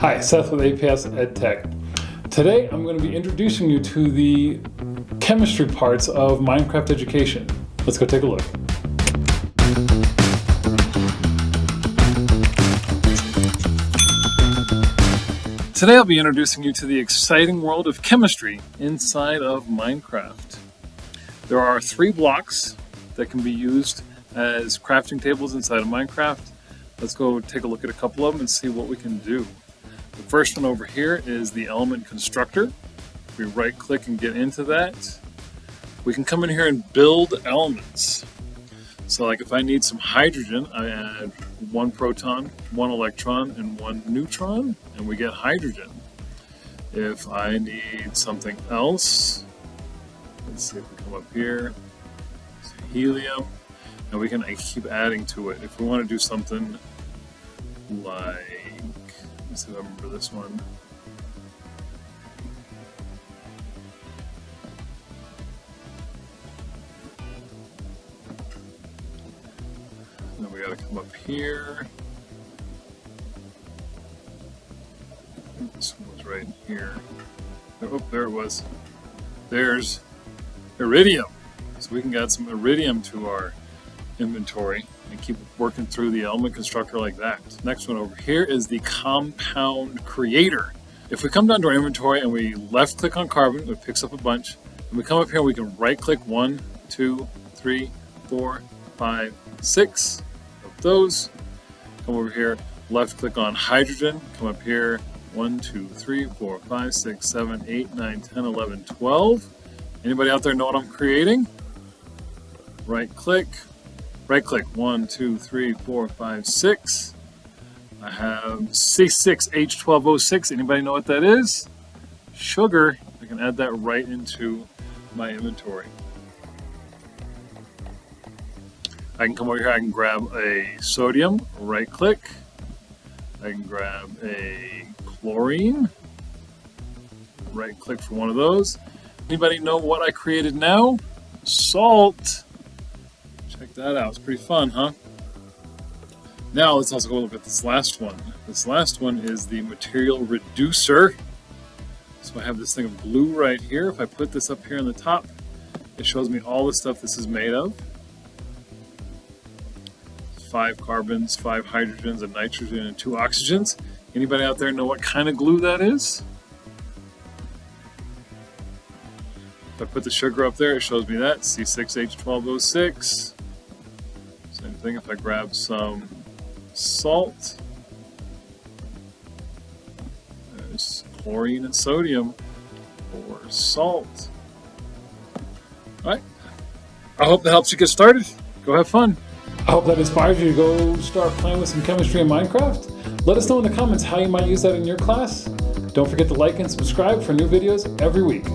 Hi, Seth with APS EdTech. Today I'm going to be introducing you to the chemistry parts of Minecraft education. Let's go take a look. Today I'll be introducing you to the exciting world of chemistry inside of Minecraft. There are 3 blocks that can be used as crafting tables inside of Minecraft. Let's go take a look at a couple of them and see what we can do. The first one over here is the element constructor. If we right click and get into that, we can come in here and build elements. So like if I need some hydrogen, I add 1 proton, 1 electron, and 1 neutron, and we get hydrogen. If I need something else, let's see if we come up here, helium, and we can keep adding to it. If we want to do something like, let's see if I remember this one. Then we got to come up here. This one was right here. Oh, there it was. There's iridium. So we can add some iridium to our inventory and keep working through the element constructor like that. Next one over here is the compound creator. If we come down to our inventory and we left click on carbon, it picks up a bunch. And we come up here, we can right click 1, 2, 3, 4, 5, 6 of those. Come over here, left click on hydrogen, come up here, 1, 2, 3, 4, 5, 6, 7, 8, 9, 10, 11, 12. Anybody out there know what I'm creating? Right click, 1, 2, 3, 4, 5, 6. I have C6H12O6. Anybody know what that is? Sugar. I can add that right into my inventory. I can come over here, I can grab a sodium, right click. I can grab a chlorine, right click for one of those. Anybody know what I created now? Salt. Check that out. It's pretty fun, huh? Now let's also go look at this last one. This last one is the material reducer. So I have this thing of glue right here. If I put this up here on the top, it shows me all the stuff this is made of. 5 carbons, 5 hydrogens, a nitrogen, and 2 oxygens. Anybody out there know what kind of glue that is? If I put the sugar up there, it shows me that, C6H12O6. Same thing if I grab some salt. There's chlorine and sodium for salt. Alright, I hope that helps you get started. Go have fun. I hope that inspires you to go start playing with some chemistry in Minecraft. Let us know in the comments how you might use that in your class. Don't forget to like and subscribe for new videos every week.